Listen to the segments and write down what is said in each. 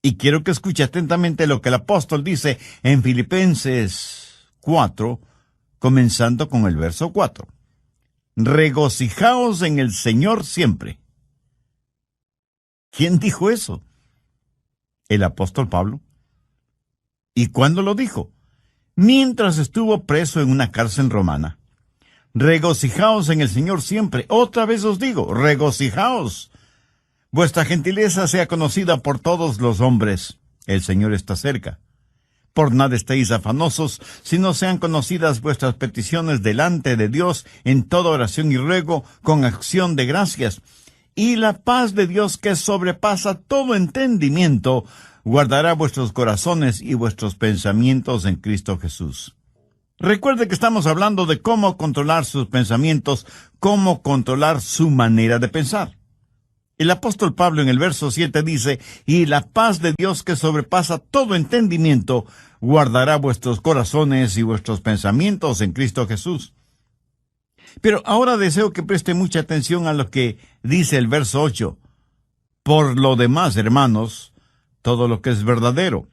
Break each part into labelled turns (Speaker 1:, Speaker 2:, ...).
Speaker 1: Y quiero que escuche atentamente lo que el apóstol dice en Filipenses 4, comenzando con el verso 4. Regocijaos en el Señor siempre. ¿Quién dijo eso? El apóstol Pablo. ¿Y cuándo lo dijo? Mientras estuvo preso en una cárcel romana. Regocijaos en el Señor siempre. Otra vez os digo, regocijaos. Vuestra gentileza sea conocida por todos los hombres. El Señor está cerca. Por nada estéis afanosos, sino sean conocidas vuestras peticiones delante de Dios en toda oración y ruego con acción de gracias. Y la paz de Dios, que sobrepasa todo entendimiento, guardará vuestros corazones y vuestros pensamientos en Cristo Jesús. Recuerde que estamos hablando de cómo controlar sus pensamientos, cómo controlar su manera de pensar. El apóstol Pablo en el verso 7 dice, y la paz de Dios que sobrepasa todo entendimiento, guardará vuestros corazones y vuestros pensamientos en Cristo Jesús. Pero ahora deseo que preste mucha atención a lo que dice el verso 8. Por lo demás, hermanos, todo lo que es verdadero,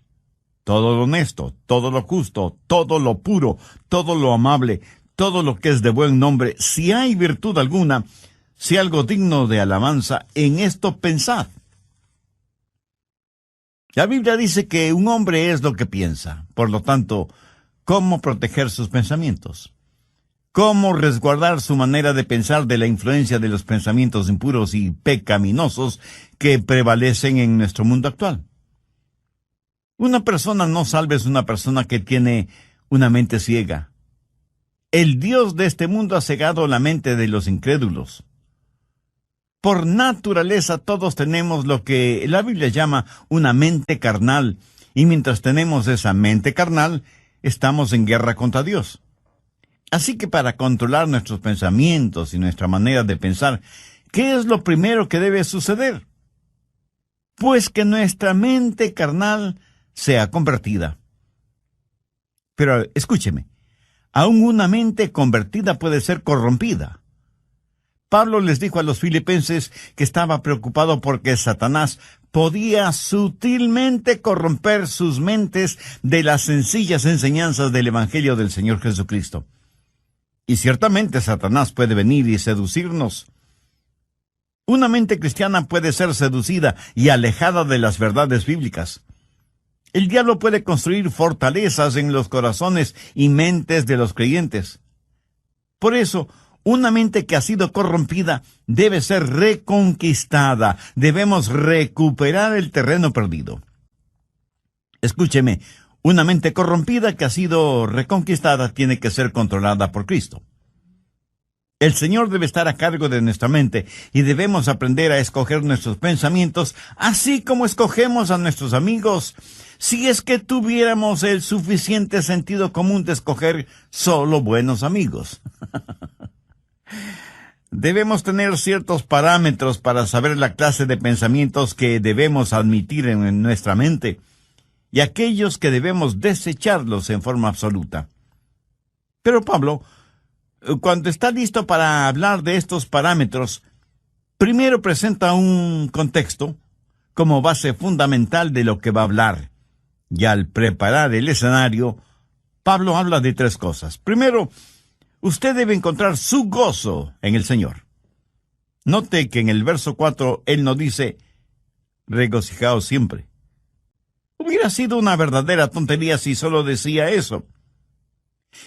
Speaker 1: todo lo honesto, todo lo justo, todo lo puro, todo lo amable, todo lo que es de buen nombre, si hay virtud alguna, si algo digno de alabanza, en esto pensad. La Biblia dice que un hombre es lo que piensa. Por lo tanto, ¿cómo proteger sus pensamientos? ¿Cómo resguardar su manera de pensar de la influencia de los pensamientos impuros y pecaminosos que prevalecen en nuestro mundo actual? Una persona no salva es una persona que tiene una mente ciega. El Dios de este mundo ha cegado la mente de los incrédulos. Por naturaleza todos tenemos lo que la Biblia llama una mente carnal, y mientras tenemos esa mente carnal, estamos en guerra contra Dios. Así que para controlar nuestros pensamientos y nuestra manera de pensar, ¿qué es lo primero que debe suceder? Pues que nuestra mente carnal sea convertida. Pero escúcheme, aún una mente convertida puede ser corrompida. Pablo les dijo a los filipenses que estaba preocupado porque Satanás podía sutilmente corromper sus mentes de las sencillas enseñanzas del Evangelio del Señor Jesucristo. Y ciertamente Satanás puede venir y seducirnos. Una mente cristiana puede ser seducida y alejada de las verdades bíblicas. El diablo puede construir fortalezas en los corazones y mentes de los creyentes. Por eso, una mente que ha sido corrompida debe ser reconquistada. Debemos recuperar el terreno perdido. Escúcheme, una mente corrompida que ha sido reconquistada tiene que ser controlada por Cristo. El Señor debe estar a cargo de nuestra mente y debemos aprender a escoger nuestros pensamientos, así como escogemos a nuestros amigos, si es que tuviéramos el suficiente sentido común de escoger solo buenos amigos. Debemos tener ciertos parámetros para saber la clase de pensamientos que debemos admitir en nuestra mente y aquellos que debemos desecharlos en forma absoluta. Pero Pablo, cuando está listo para hablar de estos parámetros, primero presenta un contexto como base fundamental de lo que va a hablar. Y al preparar el escenario, Pablo habla de tres cosas. Primero, usted debe encontrar su gozo en el Señor. Note que en el verso 4 él no dice, regocijaos siempre. Hubiera sido una verdadera tontería si solo decía eso.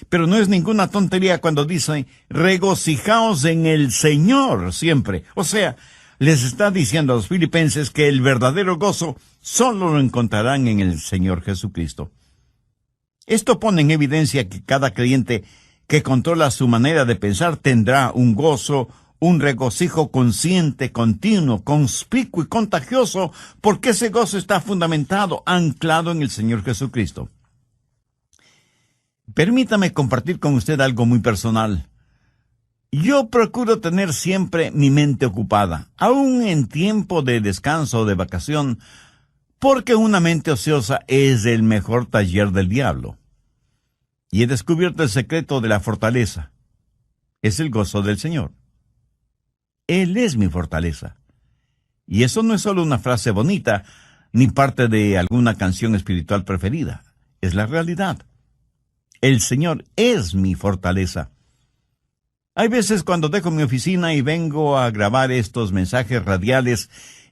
Speaker 1: Pero no es ninguna tontería cuando dice, regocijaos en el Señor siempre. O sea, les está diciendo a los filipenses que el verdadero gozo solo lo encontrarán en el Señor Jesucristo. Esto pone en evidencia que cada creyente que controla su manera de pensar tendrá un gozo, un regocijo consciente, continuo, conspicuo y contagioso, porque ese gozo está fundamentado, anclado en el Señor Jesucristo. Permítame compartir con usted algo muy personal. Yo procuro tener siempre mi mente ocupada, aún en tiempo de descanso o de vacación, porque una mente ociosa es el mejor taller del diablo. Y he descubierto el secreto de la fortaleza. Es el gozo del Señor. Él es mi fortaleza. Y eso no es solo una frase bonita, ni parte de alguna canción espiritual preferida. Es la realidad. El Señor es mi fortaleza. Hay veces cuando dejo mi oficina y vengo a grabar estos mensajes radiales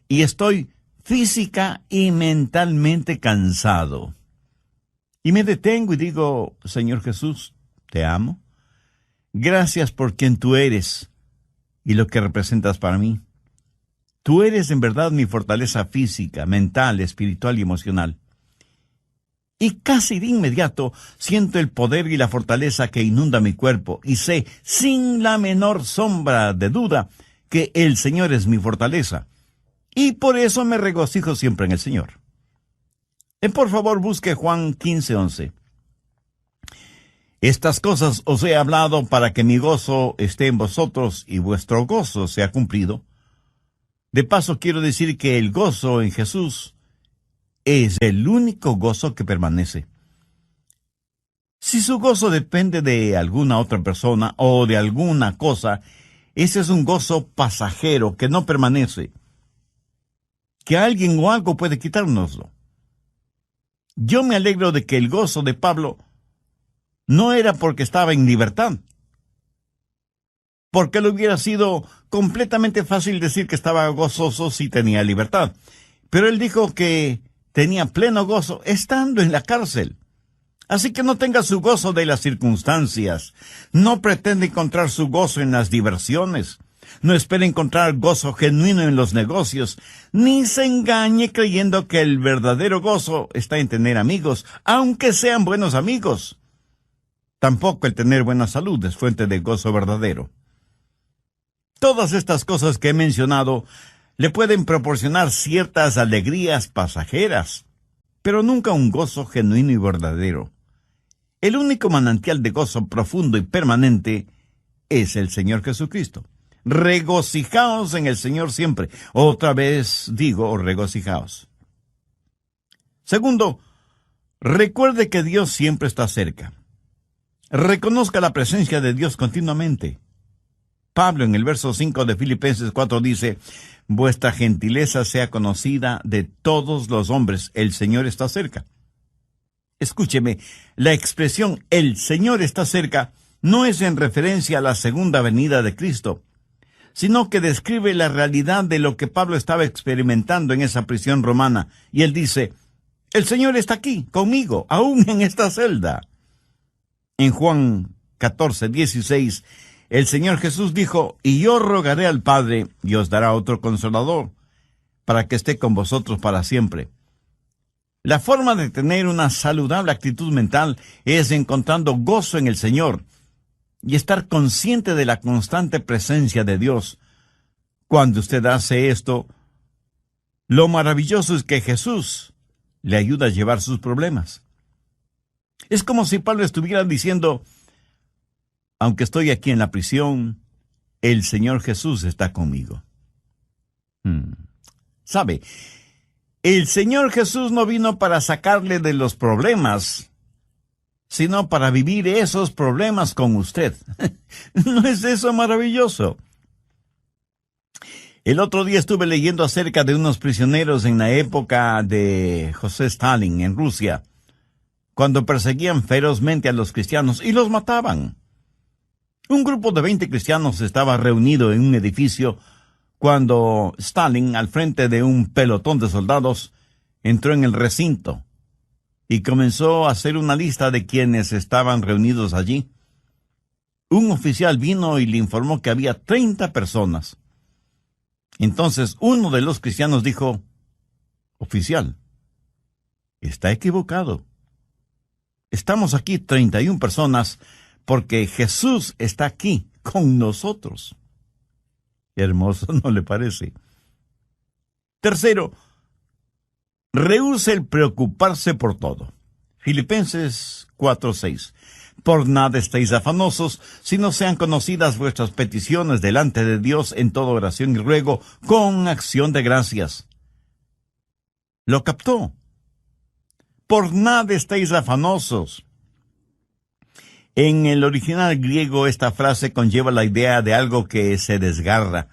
Speaker 1: y estoy física y mentalmente cansado. Y me detengo y digo, Señor Jesús, te amo. Gracias por quien tú eres y lo que representas para mí. Tú eres en verdad mi fortaleza física, mental, espiritual y emocional. Y casi de inmediato siento el poder y la fortaleza que inunda mi cuerpo y sé, sin la menor sombra de duda, que el Señor es mi fortaleza. Y por eso me regocijo siempre en el Señor. Por favor, busque Juan 15:11. Estas cosas os he hablado para que mi gozo esté en vosotros y vuestro gozo sea cumplido. De paso, quiero decir que el gozo en Jesús es el único gozo que permanece. Si su gozo depende de alguna otra persona o de alguna cosa, ese es un gozo pasajero que no permanece. Que alguien o algo puede quitárnoslo. Yo me alegro de que el gozo de Pablo no era porque estaba en libertad, porque le hubiera sido completamente fácil decir que estaba gozoso si tenía libertad. Pero él dijo que tenía pleno gozo estando en la cárcel. Así que no tenga su gozo de las circunstancias. No pretende encontrar su gozo en las diversiones. No espere encontrar gozo genuino en los negocios. Ni se engañe creyendo que el verdadero gozo está en tener amigos, aunque sean buenos amigos. Tampoco el tener buena salud es fuente de gozo verdadero. Todas estas cosas que he mencionado le pueden proporcionar ciertas alegrías pasajeras, pero nunca un gozo genuino y verdadero. El único manantial de gozo profundo y permanente es el Señor Jesucristo. Regocijaos en el Señor siempre. Otra vez digo, regocijaos. Segundo, recuerde que Dios siempre está cerca. Reconozca la presencia de Dios continuamente. Pablo en el verso 5 de Filipenses 4 dice, vuestra gentileza sea conocida de todos los hombres, el Señor está cerca. Escúcheme, la expresión el Señor está cerca no es en referencia a la segunda venida de Cristo, sino que describe la realidad de lo que Pablo estaba experimentando en esa prisión romana. Y él dice, el Señor está aquí, conmigo, aún en esta celda. En Juan 14:16, el Señor Jesús dijo, y yo rogaré al Padre, y os dará otro consolador, para que esté con vosotros para siempre. La forma de tener una saludable actitud mental es encontrando gozo en el Señor y estar consciente de la constante presencia de Dios. Cuando usted hace esto, lo maravilloso es que Jesús le ayuda a llevar sus problemas. Es como si Pablo estuviera diciendo, aunque estoy aquí en la prisión, el Señor Jesús está conmigo. ¿Sabe? El Señor Jesús no vino para sacarle de los problemas, sino para vivir esos problemas con usted. ¿No es eso maravilloso? El otro día estuve leyendo acerca de unos prisioneros en la época de José Stalin en Rusia, cuando perseguían ferozmente a los cristianos y los mataban. Un grupo de 20 cristianos estaba reunido en un edificio cuando Stalin, al frente de un pelotón de soldados, entró en el recinto y comenzó a hacer una lista de quienes estaban reunidos allí. Un oficial vino y le informó que había 30 personas. Entonces uno de los cristianos dijo, oficial, está equivocado. Estamos aquí 31 personas porque Jesús está aquí con nosotros. Hermoso, ¿no le parece? Tercero, rehúse el preocuparse por todo. Filipenses 4:6. Por nada estéis afanosos, sino sean conocidas vuestras peticiones delante de Dios en toda oración y ruego, con acción de gracias. ¿Lo captó? Por nada estéis afanosos. En el original griego esta frase conlleva la idea de algo que se desgarra.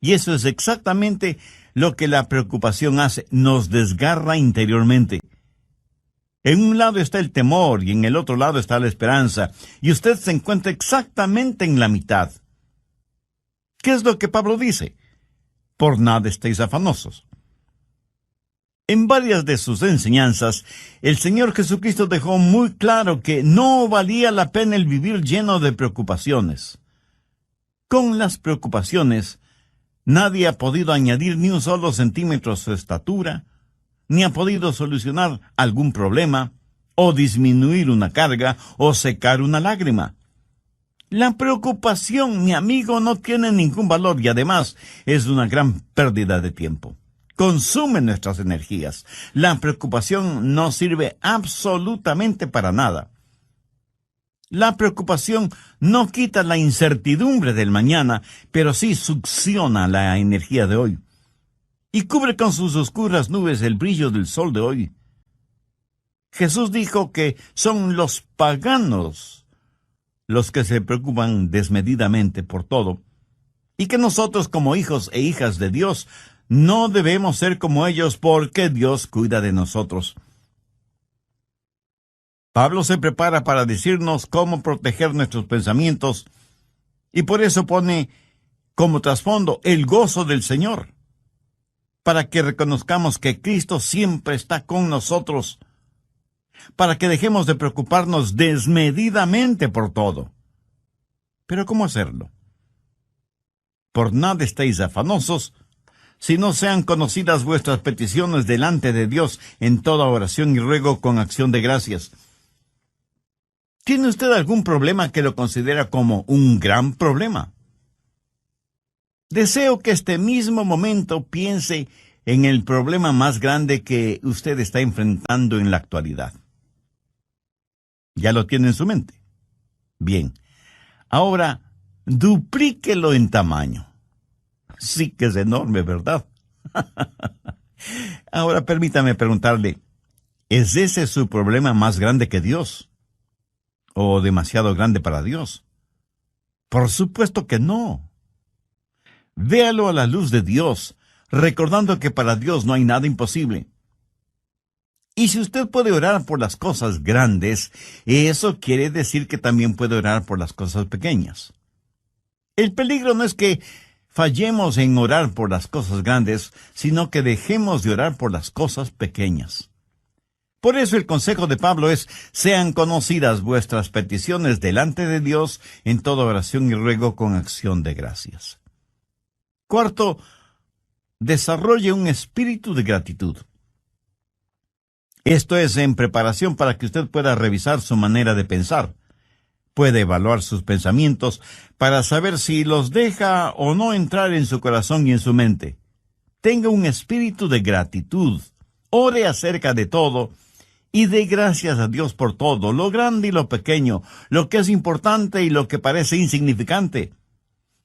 Speaker 1: Y eso es exactamente lo que la preocupación hace, nos desgarra interiormente. En un lado está el temor y en el otro lado está la esperanza, y usted se encuentra exactamente en la mitad. ¿Qué es lo que Pablo dice? Por nada estéis afanosos. En varias de sus enseñanzas, el Señor Jesucristo dejó muy claro que no valía la pena el vivir lleno de preocupaciones. Con las preocupaciones, nadie ha podido añadir ni un solo centímetro a su estatura, ni ha podido solucionar algún problema, o disminuir una carga, o secar una lágrima. La preocupación, mi amigo, no tiene ningún valor y además es una gran pérdida de tiempo. Consume nuestras energías. La preocupación no sirve absolutamente para nada. La preocupación no quita la incertidumbre del mañana, pero sí succiona la energía de hoy y cubre con sus oscuras nubes el brillo del sol de hoy. Jesús dijo que son los paganos los que se preocupan desmedidamente por todo, y que nosotros como hijos e hijas de Dios no debemos ser como ellos porque Dios cuida de nosotros. Pablo se prepara para decirnos cómo proteger nuestros pensamientos, y por eso pone como trasfondo el gozo del Señor, para que reconozcamos que Cristo siempre está con nosotros, para que dejemos de preocuparnos desmedidamente por todo. ¿Pero cómo hacerlo? Por nada estéis afanosos, si no sean conocidas vuestras peticiones delante de Dios en toda oración y ruego con acción de gracias. ¿Tiene usted algún problema que lo considera como un gran problema? Deseo que este mismo momento piense en el problema más grande que usted está enfrentando en la actualidad. ¿Ya lo tiene en su mente? Bien. Ahora, duplíquelo en tamaño. Sí que es enorme, ¿verdad? Ahora permítame preguntarle, ¿es ese su problema más grande que Dios? ¿O demasiado grande para Dios? Por supuesto que no. Véalo a la luz de Dios, recordando que para Dios no hay nada imposible. Y si usted puede orar por las cosas grandes, eso quiere decir que también puede orar por las cosas pequeñas. El peligro no es que fallemos en orar por las cosas grandes, sino que dejemos de orar por las cosas pequeñas. Por eso el consejo de Pablo es: sean conocidas vuestras peticiones delante de Dios en toda oración y ruego con acción de gracias. Cuarto, desarrolle un espíritu de gratitud. Esto es en preparación para que usted pueda revisar su manera de pensar. Puede evaluar sus pensamientos para saber si los deja o no entrar en su corazón y en su mente. Tenga un espíritu de gratitud. Ore acerca de todo y dé gracias a Dios por todo, lo grande y lo pequeño, lo que es importante y lo que parece insignificante.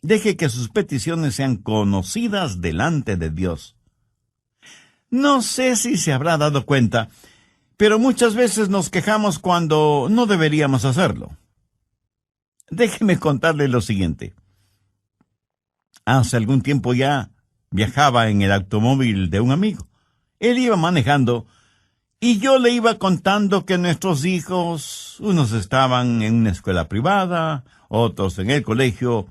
Speaker 1: Deje que sus peticiones sean conocidas delante de Dios. No sé si se habrá dado cuenta, pero muchas veces nos quejamos cuando no deberíamos hacerlo. Déjeme contarle lo siguiente. Hace algún tiempo ya viajaba en el automóvil de un amigo. Él iba manejando y yo le iba contando que nuestros hijos, unos estaban en una escuela privada, otros en el colegio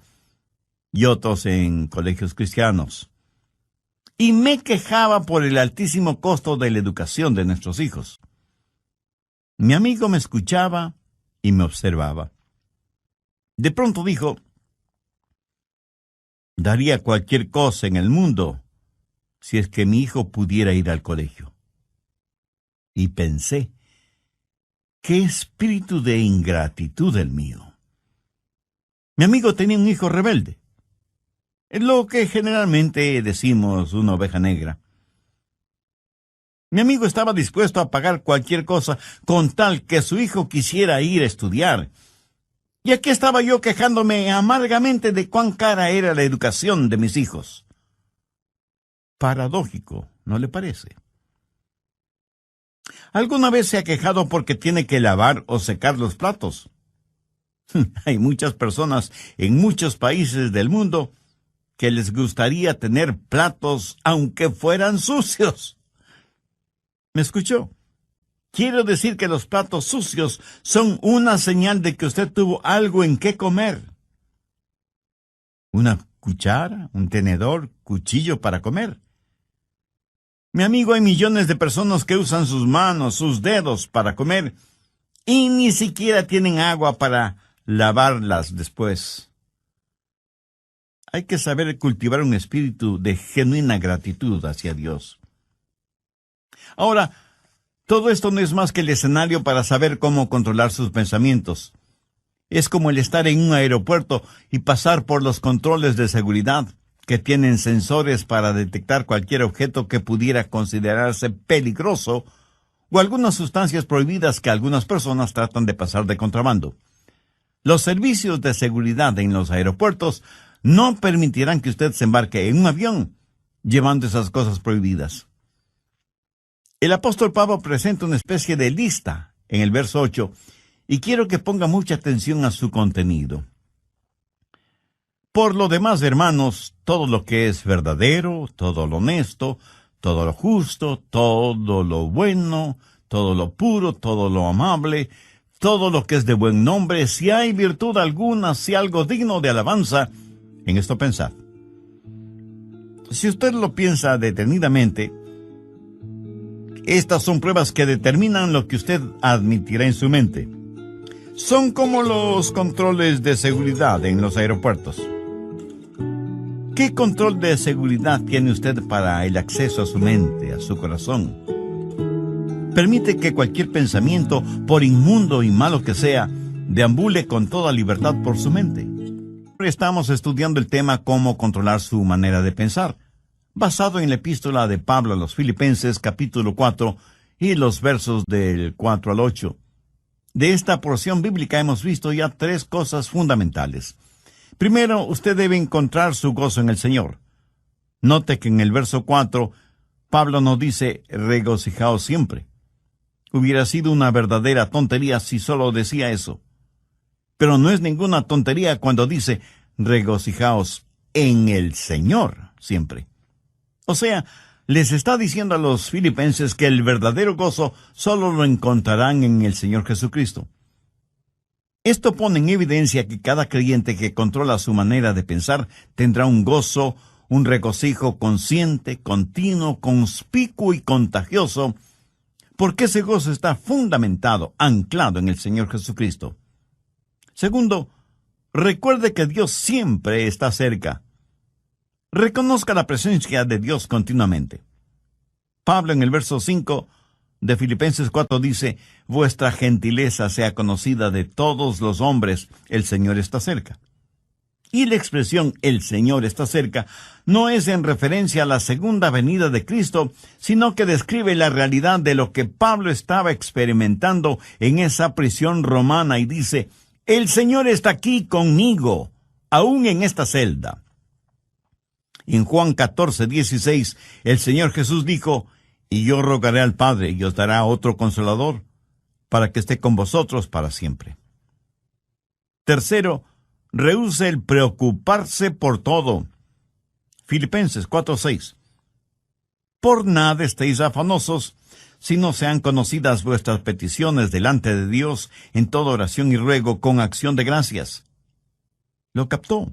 Speaker 1: y otros en colegios cristianos. Y me quejaba por el altísimo costo de la educación de nuestros hijos. Mi amigo me escuchaba y me observaba. De pronto dijo: daría cualquier cosa en el mundo si es que mi hijo pudiera ir al colegio. Y pensé, qué espíritu de ingratitud el mío. Mi amigo tenía un hijo rebelde, lo que generalmente decimos una oveja negra. Mi amigo estaba dispuesto a pagar cualquier cosa con tal que su hijo quisiera ir a estudiar. Y aquí estaba yo quejándome amargamente de cuán cara era la educación de mis hijos. Paradójico, ¿no le parece? ¿Alguna vez se ha quejado porque tiene que lavar o secar los platos? Hay muchas personas en muchos países del mundo que les gustaría tener platos aunque fueran sucios. ¿Me escuchó? Quiero decir que los platos sucios son una señal de que usted tuvo algo en qué comer. Una cuchara, un tenedor, cuchillo para comer. Mi amigo, hay millones de personas que usan sus manos, sus dedos para comer y ni siquiera tienen agua para lavarlas después. Hay que saber cultivar un espíritu de genuina gratitud hacia Dios. Ahora, todo esto no es más que el escenario para saber cómo controlar sus pensamientos. Es como el estar en un aeropuerto y pasar por los controles de seguridad, que tienen sensores para detectar cualquier objeto que pudiera considerarse peligroso o algunas sustancias prohibidas que algunas personas tratan de pasar de contrabando. Los servicios de seguridad en los aeropuertos no permitirán que usted se embarque en un avión llevando esas cosas prohibidas. El apóstol Pablo presenta una especie de lista en el verso 8 y quiero que ponga mucha atención a su contenido. Por lo demás, hermanos, todo lo que es verdadero, todo lo honesto, todo lo justo, todo lo bueno, todo lo puro, todo lo amable, todo lo que es de buen nombre, si hay virtud alguna, si algo digno de alabanza, en esto pensad. Si usted lo piensa detenidamente, estas son pruebas que determinan lo que usted admitirá en su mente. Son como los controles de seguridad en los aeropuertos. ¿Qué control de seguridad tiene usted para el acceso a su mente, a su corazón? Permite que cualquier pensamiento, por inmundo y malo que sea, deambule con toda libertad por su mente. Estamos estudiando el tema cómo controlar su manera de pensar, basado en la epístola de Pablo a los Filipenses, capítulo 4, y los versos del 4 al 8. De esta porción bíblica hemos visto ya 3 cosas fundamentales. Primero, usted debe encontrar su gozo en el Señor. Note que en el verso 4, Pablo nos dice, regocijaos siempre. Hubiera sido una verdadera tontería si solo decía eso. Pero no es ninguna tontería cuando dice, regocijaos en el Señor siempre. O sea, les está diciendo a los filipenses que el verdadero gozo solo lo encontrarán en el Señor Jesucristo. Esto pone en evidencia que cada creyente que controla su manera de pensar tendrá un gozo, un regocijo consciente, continuo, conspicuo y contagioso, porque ese gozo está fundamentado, anclado en el Señor Jesucristo. Segundo, recuerde que Dios siempre está cerca. Reconozca la presencia de Dios continuamente. Pablo en el verso 5 de Filipenses 4 dice, vuestra gentileza sea conocida de todos los hombres, el Señor está cerca. Y la expresión el Señor está cerca no es en referencia a la segunda venida de Cristo, sino que describe la realidad de lo que Pablo estaba experimentando en esa prisión romana y dice, el Señor está aquí conmigo, aún en esta celda. En Juan 14:16, el Señor Jesús dijo, y yo rogaré al Padre y os dará otro Consolador, para que esté con vosotros para siempre. Tercero, rehúse el preocuparse por todo. Filipenses 4:6. Por nada estéis afanosos, sino sean conocidas vuestras peticiones delante de Dios en toda oración y ruego con acción de gracias. ¿Lo captó?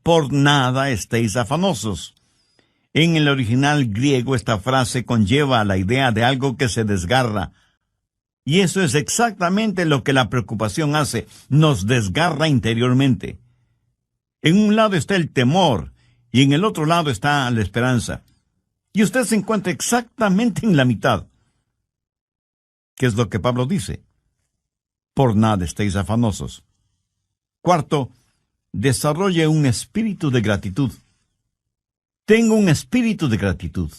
Speaker 1: Por nada estéis afanosos. En el original griego esta frase conlleva la idea de algo que se desgarra. Y eso es exactamente lo que la preocupación hace, nos desgarra interiormente. En un lado está el temor y en el otro lado está la esperanza. Y usted se encuentra exactamente en la mitad. ¿Qué es lo que Pablo dice? Por nada estéis afanosos. Cuarto, desarrolle un espíritu de gratitud. Tengo un espíritu de gratitud.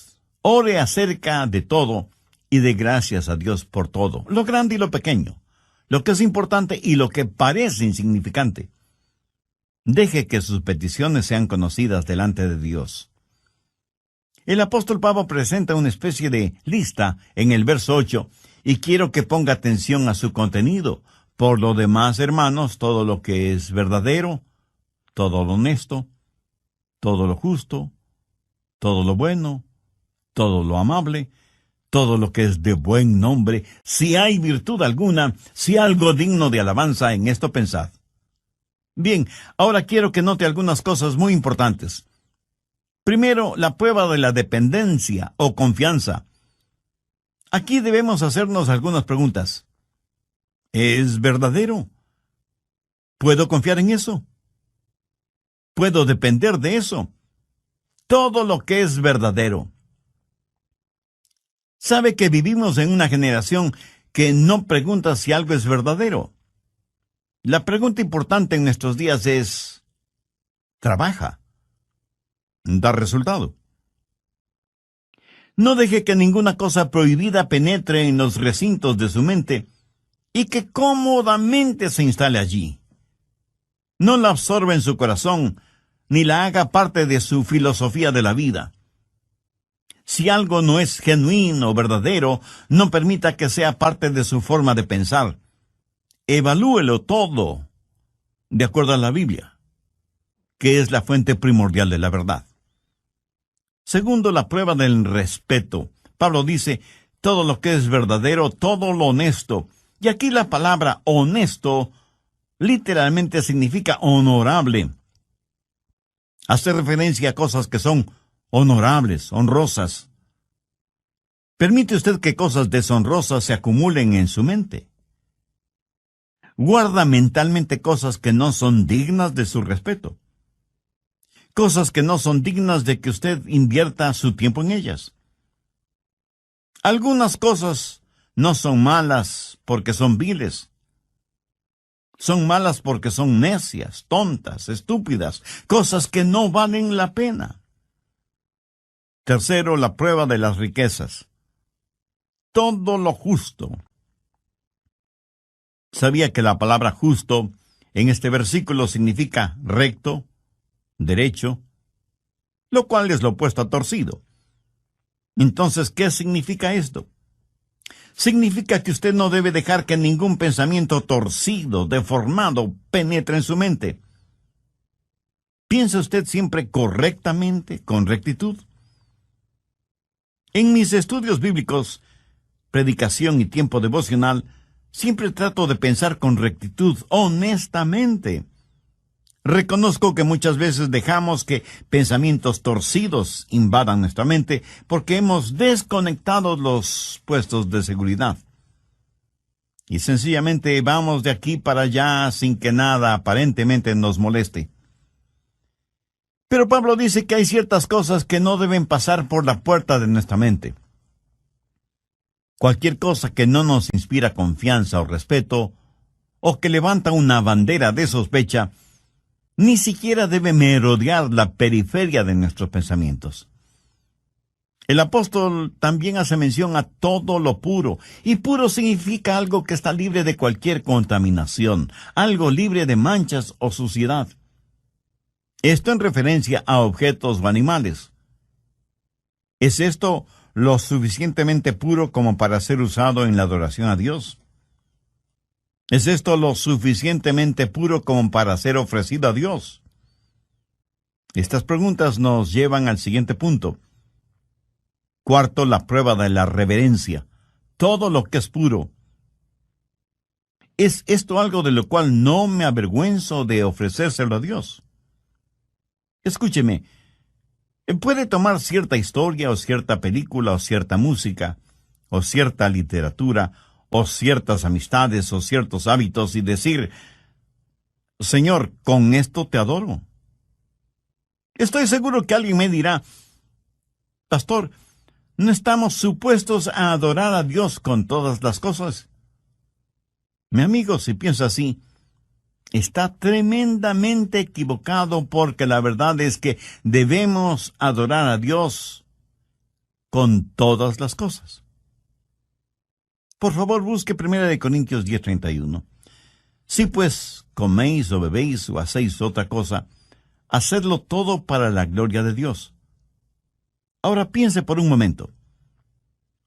Speaker 1: Ore acerca de todo y de gracias a Dios por todo, lo grande y lo pequeño, lo que es importante y lo que parece insignificante. Deje que sus peticiones sean conocidas delante de Dios. El apóstol Pablo presenta una especie de lista en el verso 8 y quiero que ponga atención a su contenido. Por lo demás, hermanos, todo lo que es verdadero, todo lo honesto, todo lo justo, todo lo bueno, todo lo amable, todo lo que es de buen nombre, si hay virtud alguna, si algo digno de alabanza, en esto pensad. Bien, ahora quiero que note algunas cosas muy importantes. Primero, la prueba de la dependencia o confianza. Aquí debemos hacernos algunas preguntas. ¿Es verdadero? ¿Puedo confiar en eso? ¿Puedo depender de eso? Todo lo que es verdadero. ¿Sabe que vivimos en una generación que no pregunta si algo es verdadero? La pregunta importante en nuestros días es, ¿trabaja? ¿Da resultado? No deje que ninguna cosa prohibida penetre en los recintos de su mente y que cómodamente se instale allí. No la absorba en su corazón, ni la haga parte de su filosofía de la vida. Si algo no es genuino o verdadero, no permita que sea parte de su forma de pensar. Evalúelo todo de acuerdo a la Biblia, que es la fuente primordial de la verdad. Segundo, la prueba del respeto. Pablo dice, todo lo que es verdadero, todo lo honesto. Y aquí la palabra honesto literalmente significa honorable. Hace referencia a cosas que son honorables, honrosas. ¿Permite usted que cosas deshonrosas se acumulen en su mente? Guarda mentalmente cosas que no son dignas de su respeto. Cosas que no son dignas de que usted invierta su tiempo en ellas. Algunas cosas no son malas porque son viles. Son malas porque son necias, tontas, estúpidas, cosas que no valen la pena. Tercero, la prueba de las riquezas. Todo lo justo. ¿Sabía que la palabra justo en este versículo significa recto, derecho, lo cual es lo opuesto a torcido? Entonces, ¿qué significa esto? Significa que usted no debe dejar que ningún pensamiento torcido, deformado, penetre en su mente. ¿Piensa usted siempre correctamente, con rectitud? En mis estudios bíblicos, predicación y tiempo devocional, siempre trato de pensar con rectitud, honestamente. Reconozco que muchas veces dejamos que pensamientos torcidos invadan nuestra mente porque hemos desconectado los puestos de seguridad. Y sencillamente vamos de aquí para allá sin que nada aparentemente nos moleste. Pero Pablo dice que hay ciertas cosas que no deben pasar por la puerta de nuestra mente. Cualquier cosa que no nos inspira confianza o respeto, o que levanta una bandera de sospecha, ni siquiera debe merodear la periferia de nuestros pensamientos. El apóstol también hace mención a todo lo puro, y puro significa algo que está libre de cualquier contaminación, algo libre de manchas o suciedad. Esto en referencia a objetos o animales. ¿Es esto lo suficientemente puro como para ser usado en la adoración a Dios? ¿Es esto lo suficientemente puro como para ser ofrecido a Dios? Estas preguntas nos llevan al siguiente punto. Cuarto, la prueba de la reverencia. Todo lo que es puro. ¿Es esto algo de lo cual no me avergüenzo de ofrecérselo a Dios? Escúcheme, puede tomar cierta historia o cierta película o cierta música o cierta literatura o ciertas amistades o ciertos hábitos y decir, Señor, con esto te adoro. Estoy seguro que alguien me dirá, Pastor, ¿no estamos supuestos a adorar a Dios con todas las cosas? Mi amigo, si piensa así, está tremendamente equivocado porque la verdad es que debemos adorar a Dios con todas las cosas. Por favor, busque 1 Corintios 10:31. Si pues coméis o bebéis o hacéis otra cosa, hacedlo todo para la gloria de Dios. Ahora piense por un momento.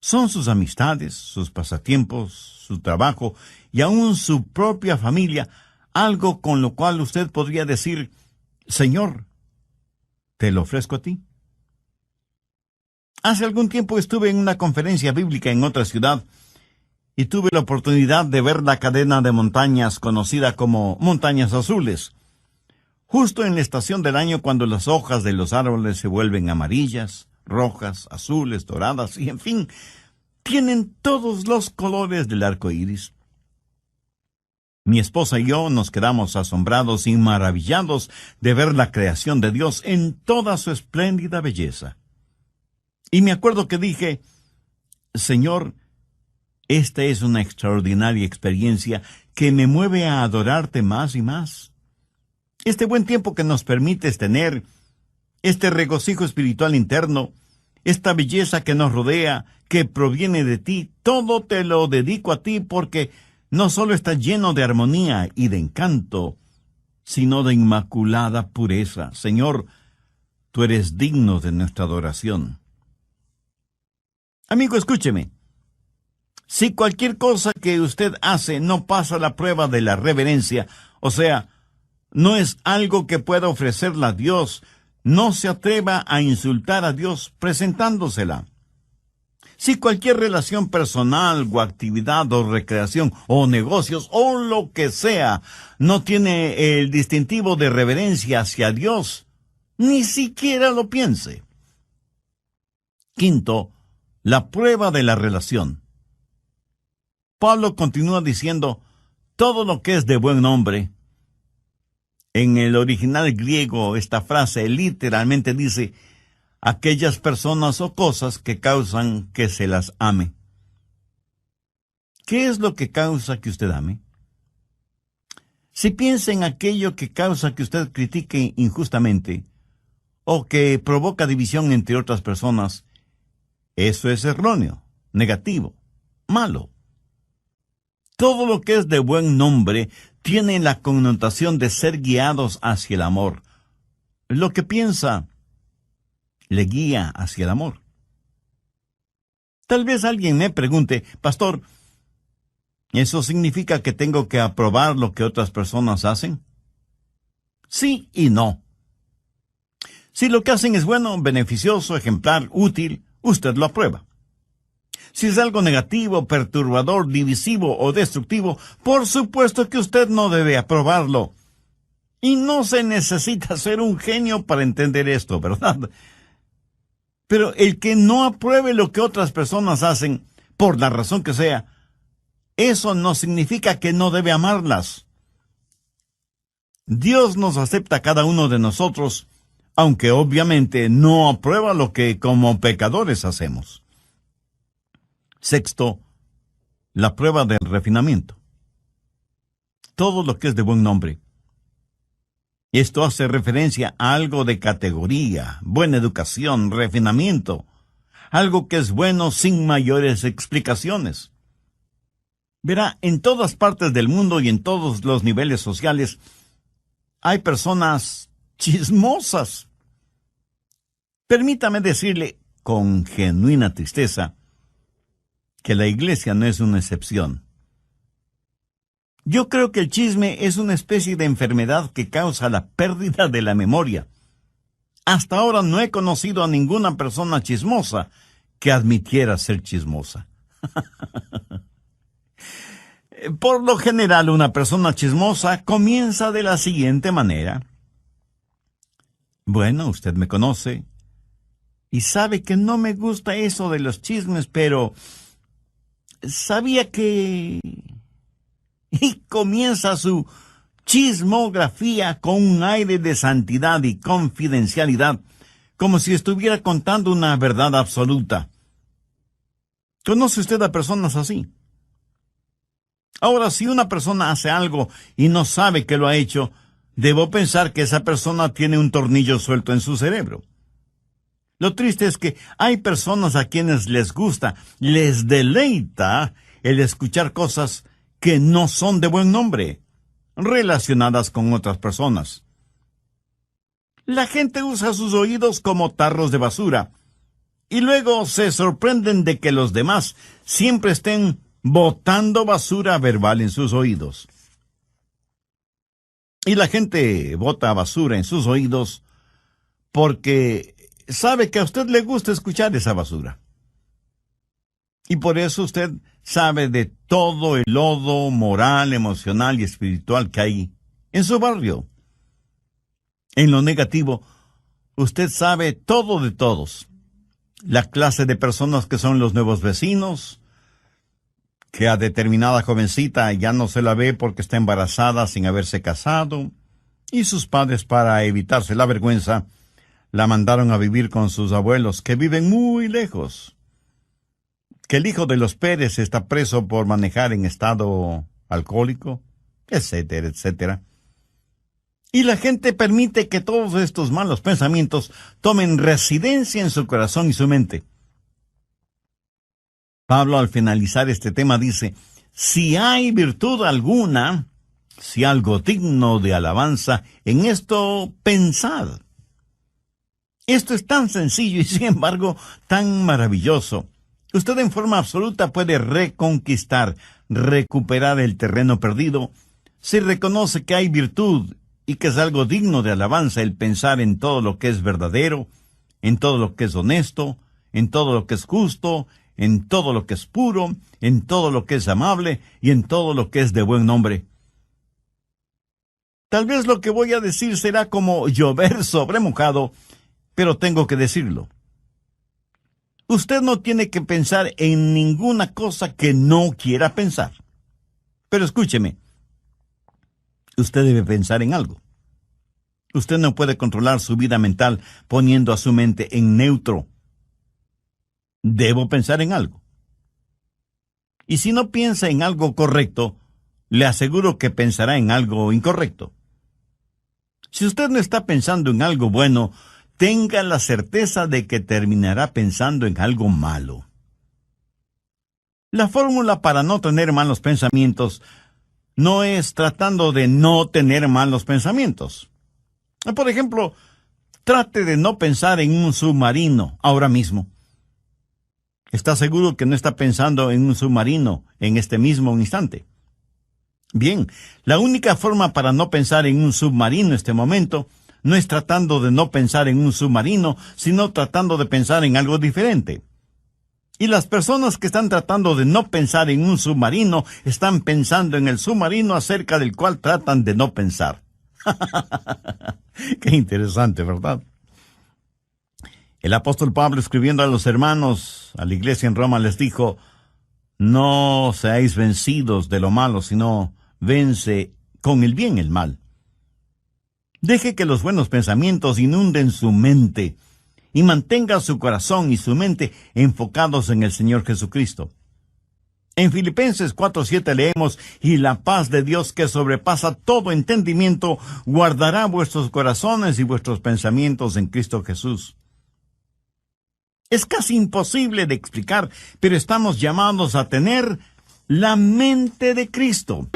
Speaker 1: ¿Son sus amistades, sus pasatiempos, su trabajo y aún su propia familia algo con lo cual usted podría decir, Señor, te lo ofrezco a ti. Hace algún tiempo estuve en una conferencia bíblica en otra ciudad y tuve la oportunidad de ver la cadena de montañas conocida como Montañas Azules, justo en la estación del año cuando las hojas de los árboles se vuelven amarillas, rojas, azules, doradas y, en fin, tienen todos los colores del arco iris. Mi esposa y yo nos quedamos asombrados y maravillados de ver la creación de Dios en toda su espléndida belleza. Y me acuerdo que dije, Señor, esta es una extraordinaria experiencia que me mueve a adorarte más y más. Este buen tiempo que nos permites tener, este regocijo espiritual interno, esta belleza que nos rodea, que proviene de ti, todo te lo dedico a ti porque no solo está lleno de armonía y de encanto, sino de inmaculada pureza. Señor, tú eres digno de nuestra adoración. Amigo, escúcheme. Si cualquier cosa que usted hace no pasa la prueba de la reverencia, o sea, no es algo que pueda ofrecerle a Dios, no se atreva a insultar a Dios presentándosela. Si cualquier relación personal o actividad o recreación o negocios o lo que sea no tiene el distintivo de reverencia hacia Dios, ni siquiera lo piense. Quinto, la prueba de la relación. Pablo continúa diciendo, todo lo que es de buen nombre. En el original griego, esta frase literalmente dice, aquellas personas o cosas que causan que se las ame. ¿Qué es lo que causa que usted ame? Si piensa en aquello que causa que usted critique injustamente, o que provoca división entre otras personas, eso es erróneo, negativo, malo. Todo lo que es de buen nombre tiene la connotación de ser guiados hacia el amor. Lo que piensa le guía hacia el amor. Tal vez alguien me pregunte, pastor, ¿eso significa que tengo que aprobar lo que otras personas hacen? Sí y no. Si lo que hacen es bueno, beneficioso, ejemplar, útil, usted lo aprueba. Si es algo negativo, perturbador, divisivo o destructivo, por supuesto que usted no debe aprobarlo. Y no se necesita ser un genio para entender esto, ¿verdad? Pero el que no apruebe lo que otras personas hacen, por la razón que sea, eso no significa que no debe amarlas. Dios nos acepta a cada uno de nosotros, aunque obviamente no aprueba lo que como pecadores hacemos. Sexto, la prueba del refinamiento. Todo lo que es de buen nombre. Esto hace referencia a algo de categoría, buena educación, refinamiento, algo que es bueno sin mayores explicaciones. Verá, en todas partes del mundo y en todos los niveles sociales hay personas chismosas. Permítame decirle con genuina tristeza que la iglesia no es una excepción. Yo creo que el chisme es una especie de enfermedad que causa la pérdida de la memoria. Hasta ahora no he conocido a ninguna persona chismosa que admitiera ser chismosa. Por lo general, una persona chismosa comienza de la siguiente manera. Bueno, usted me conoce y sabe que no me gusta eso de los chismes, pero sabía que... Y comienza su chismografía con un aire de santidad y confidencialidad, como si estuviera contando una verdad absoluta. ¿Conoce usted a personas así? Ahora, si una persona hace algo y no sabe que lo ha hecho, debo pensar que esa persona tiene un tornillo suelto en su cerebro. Lo triste es que hay personas a quienes les gusta, les deleita el escuchar cosas que no son de buen nombre, relacionadas con otras personas. La gente usa sus oídos como tarros de basura, y luego se sorprenden de que los demás siempre estén botando basura verbal en sus oídos. Y la gente bota basura en sus oídos porque sabe que a usted le gusta escuchar esa basura. Y por eso usted sabe de todo el lodo moral, emocional y espiritual que hay en su barrio. En lo negativo, usted sabe todo de todos. La clase de personas que son los nuevos vecinos, que a determinada jovencita ya no se la ve porque está embarazada sin haberse casado, y sus padres, para evitarse la vergüenza, la mandaron a vivir con sus abuelos, que viven muy lejos. Que el hijo de los Pérez está preso por manejar en estado alcohólico, etcétera, etcétera. Y la gente permite que todos estos malos pensamientos tomen residencia en su corazón y su mente. Pablo, al finalizar este tema, dice: si hay virtud alguna, si algo digno de alabanza, en esto pensad. Esto es tan sencillo y, sin embargo, tan maravilloso. Usted en forma absoluta puede reconquistar, recuperar el terreno perdido, si reconoce que hay virtud y que es algo digno de alabanza el pensar en todo lo que es verdadero, en todo lo que es honesto, en todo lo que es justo, en todo lo que es puro, en todo lo que es amable y en todo lo que es de buen nombre. Tal vez lo que voy a decir será como llover sobre mojado, pero tengo que decirlo. Usted no tiene que pensar en ninguna cosa que no quiera pensar. Pero escúcheme, usted debe pensar en algo. Usted no puede controlar su vida mental poniendo a su mente en neutro. Debo pensar en algo. Y si no piensa en algo correcto, le aseguro que pensará en algo incorrecto. Si usted no está pensando en algo bueno, tenga la certeza de que terminará pensando en algo malo. La fórmula para no tener malos pensamientos no es tratando de no tener malos pensamientos. Por ejemplo, trate de no pensar en un submarino ahora mismo. ¿Está seguro que no está pensando en un submarino en este mismo instante? Bien, la única forma para no pensar en un submarino en este momento no es tratando de no pensar en un submarino, sino tratando de pensar en algo diferente. Y las personas que están tratando de no pensar en un submarino están pensando en el submarino acerca del cual tratan de no pensar. Qué interesante, ¿verdad? El apóstol Pablo, escribiendo a los hermanos, a la iglesia en Roma, les dijo: no seáis vencidos de lo malo, sino vence con el bien el mal. Deje que los buenos pensamientos inunden su mente y mantenga su corazón y su mente enfocados en el Señor Jesucristo. En Filipenses 4:7 leemos: y la paz de Dios, que sobrepasa todo entendimiento, guardará vuestros corazones y vuestros pensamientos en Cristo Jesús. Es casi imposible de explicar, pero estamos llamados a tener la mente de Cristo.